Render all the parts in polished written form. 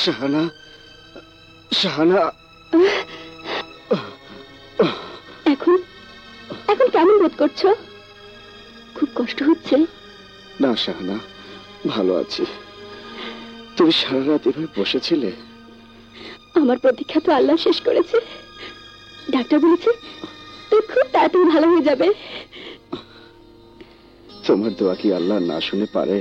শাহানা, শাহানা, এখন এখন কেমন বোধ করছো? খুব কষ্ট হচ্ছে? না শাহানা, ভালো আছি। তুমি সারা রাত এভাবে বসেছিলে? আমার প্রতীক্ষা তো আল্লাহ শেষ করেছে। ডাক্তার বলেছে তুই খুব তাড়াতাড়ি ভালো হয়ে যাবে। তোমার দোয়া কি আল্লাহ না শুনে পারে?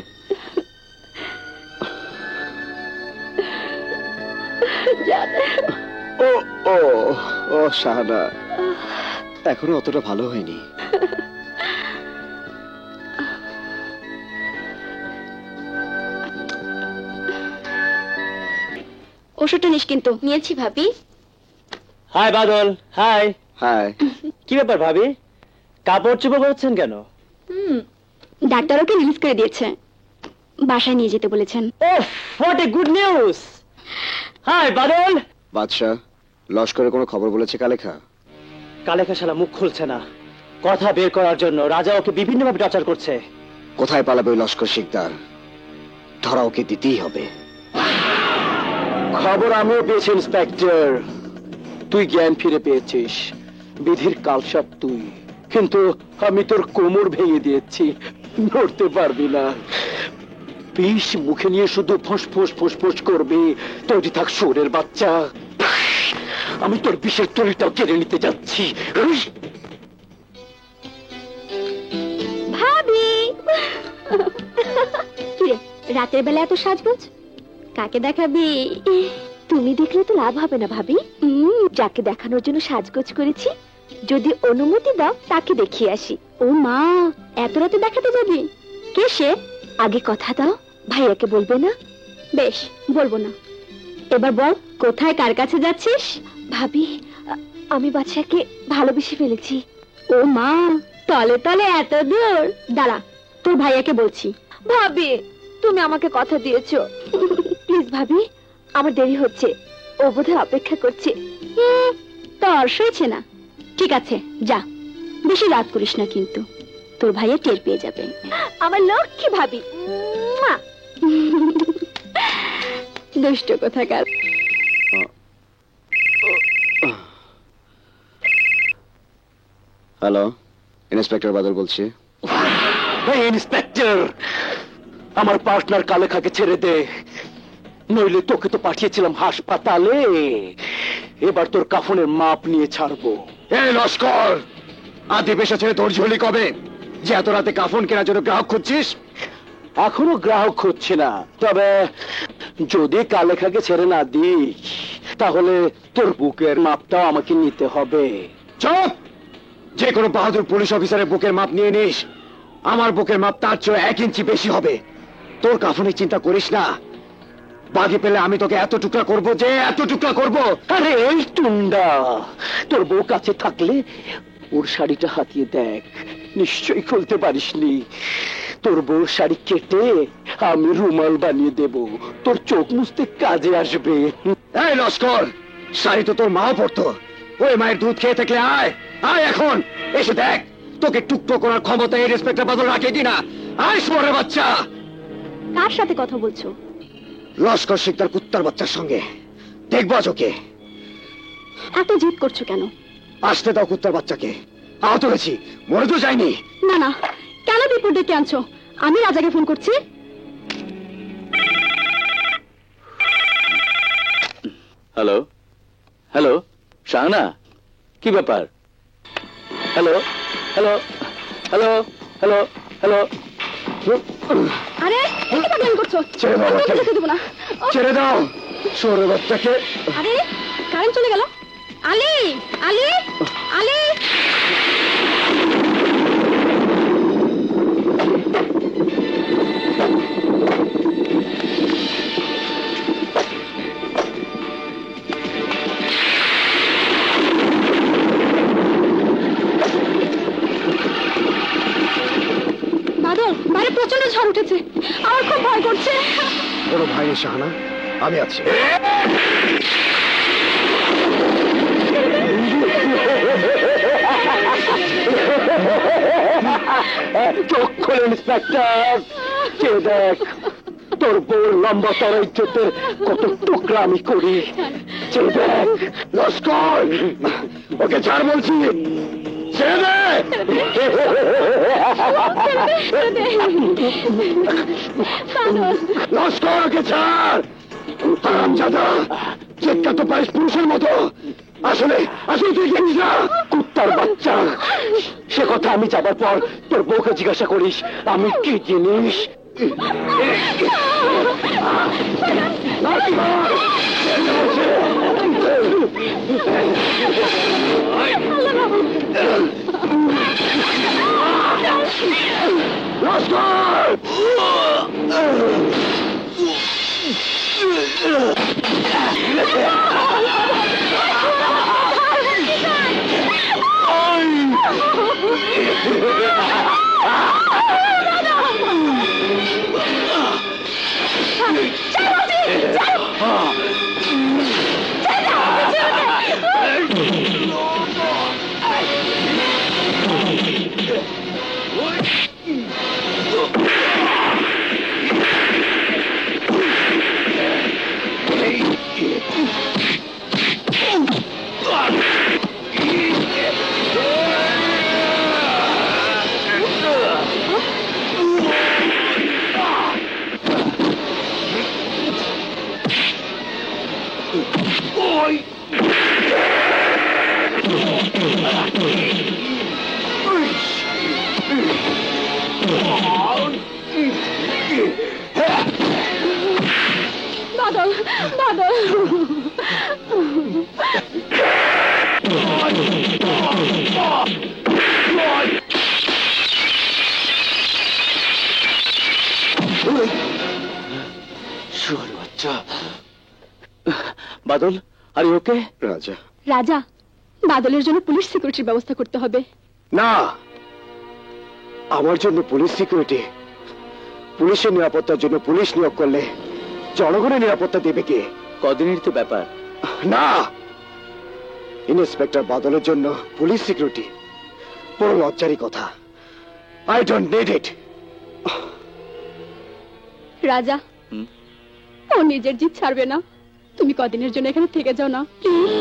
ও ও ও শাহানা, এখনো অতটা ভালো হয়নি। ওষুধটা নিস কিন্তু। নিয়েছি ভাবি। হাই বাদল। হাই। হাই। কি ব্যাপার ভাবি, কাপড় চোপড় করছেন কেন? ডাক্তার ওকে রিলিজ করে দিয়েছে, বাসায় নিয়ে যেতে বলেছেন। Oh, what a good news. Hi Badal. Badshah, লস্করের কোনো খবর বলেছে কালেখা? কালেখা শালা মুখ খুলছে না। কথা বের করার জন্য রাজা ওকে বিভিন্নভাবে টর্চার করছে। কোথায় পালাবে ওই লস্কর শিকদার? ধরা ওকে দিতেই হবে। খবর আমিও পেয়েছি ইন্সপেক্টর, তুই জ্ঞান ফিরে পেয়েছিস। বিধির কালসাপ তুই, কিন্তু আমি তোর কোমর ভেঙে দিয়েছি, নড়তে পারবি না। বিষ মুখে নিয়ে শুধু ফোঁস ফোঁস করবি। তৈরি থাক শুয়োরের বাচ্চা, আমি তোর বিষের তরিটাও কেড়ে নিতে যাচ্ছি। ভাবি, কিরে রাতের বেলা এত সাজগোজ কাকে দেখাবি? তুমি দেখলে তো লাভ হবে না ভাবি। যাকে দেখানোর জন্য সাজগোজ করেছি, যদি অনুমতি দাও তাকে দেখিয়ে আসি। ও মা, এত রাতে দেখাতে যাবি? কে সে? আগে কথা দাও, ভাইয়াকে বলবে না? বেশ, বলবো না। এবার বল, কোথায় কার কাছে যাচ্ছিস? ভাবি, আমি বাচ্চাকে ভালোবেসে ফেলেছি। ও মা, তলে তলে এত দূর। দাঁড়া, তোর ভাইয়াকে বলছি। ভাবি, তুমি আমাকে কথা দিয়েছো, প্লিজ ভাবি, আমার দেরি হচ্ছে, ও বোধহয় অপেক্ষা করছে। তোর সইছে না? ঠিক আছে, যা, বেশি রাত করিস না কিন্তু, তোর ভাইয়া টের পেয়ে যাবে। আমার লক্ষ্মী ভাবি। দুষ্ট কোথাকার। হ্যালো, ইন্সপেক্টর বাদল বলছি। ইন্সপেক্টর, আমার পার্টনার কালেখাকে ছেড়ে দে, নইলে তোকে তো পাঠিয়েছিলাম হাসপাতালে, এবার তোর কাফনের মাপ নিয়ে ছাড়বো। এই লস্কর, আদি পেশা ছেড়ে তোর ঝুলি কবে যে এত রাতে কাফন কেনার জন্য গ্রাহক খুঁজছিস? এখনো গ্রাহক হচ্ছে না, তবে যদি কালেখাকে ছেড়ে না দিস তাহলে তোর বুকের মাপটাও আমাকে নিতে হবে। চুপ! যে কোনো বাহাদুর পুলিশ অফিসারের বুকের মাপ নিয়ে নিস, আমার বুকের মাপ তার চেয়ে 1 ইঞ্চি বেশি হবে। তোর কাফনের চিন্তা করিস না, বাগে পেলে আমি তোকে এত টুকরা করবো যে এত টুকরা করবো। আরে এই টুন্ডা, তোর বউ কাছে থাকলে ওর শাড়িটা হাতিয়ে দেখ, নিশ্চয়ই খুলতে পারিসনি। তোর বউ শাড়ি কেটে আমি রুমাল বানিয়ে দেব, তোর চোখ মুছতে কাজে আসবে। এই লস্কর, শাড়ি তো তোর মাও পরতো, ওই মায়ের দুধ খেয়ে থাকলে আয় আয় এখন এসে দেখ, তোকে টুকরো করার ক্ষমতা এই ইন্সপেক্টর বাদল রাখে কিনা। আয় শুয়োরের বাচ্চা। কার সাথে কথা বলছো? লস্কর শিকদার কুত্তার বাচ্চার সঙ্গে। দেখবো আজ ওকে। এত জিদ করছো কেন? আসতে দাও কুত্তার বাচ্চাকে। আহত হয়েছি, মরে তো যায়নি। না না, কেন বিপদ ডেকে আনছো? আমি রাজাকে ফোন করছি। হ্যালো হ্যালো, শাহানা, কি ব্যাপার? Hello hello hello hello hello. আরে কি পাগলামি করছো? ছেড়ে দাও আমি আমাকে। যেতে দেব না। ছেড়ে দাও শুয়োরের বাচ্চাকে। আরে কারেন্ট চলে গেল। আলী, আলী, আলী। বাদল, বাইরে প্রচন্ড ঝড় উঠেছে, আমার খুব ভয় করছে। কোনো ভয় নেই শাহানা, আমি আছি। চোখ খোলেন ইন্সপেক্টর, চেয়ে দেখ তোর বউর লম্বা তরা ইজ্জতের কত টুকরা আমি করি। চেয়ে দেখ। লস্কর, ওকে ছাড় বলছি, ছেড়ে দে। লস্কর, ওকে ছাড়। হারামজাদা, চিৎকার তো পারিস পুরুষের মতো। আসলে আসলে তুই জানিস না। কুত্তার বাচ্চা, সে কথা আমি যাবার পর তোর বউকে জিজ্ঞাসা করিস আমি কি জিনিস। বাদল, বাদল। শুয়ার বাচ্চা। বাদল, আর ওকে? রাজা, রাজা, বাদলের জন্য পুলিশ সিকিউরিটির ব্যবস্থা করতে হবে। না, আমার জন্য পুলিশ সিকিউরিটি? পুলিশের নিরাপত্তার জন্য পুলিশ নিয়োগ করলে জনগণের নিরাপত্তা দেবে কে? কদিনের তো ব্যাপার। না, ইন্সপেক্টর বাদলের জন্য পুলিশ সিকিউরিটি বড় লজ্জারই কথা। I don't need it. রাজা, ও নিজের জিদ ছাড়বে না। তুমি কদিনের জন্য এখানে থেকে যাও না প্লিজ।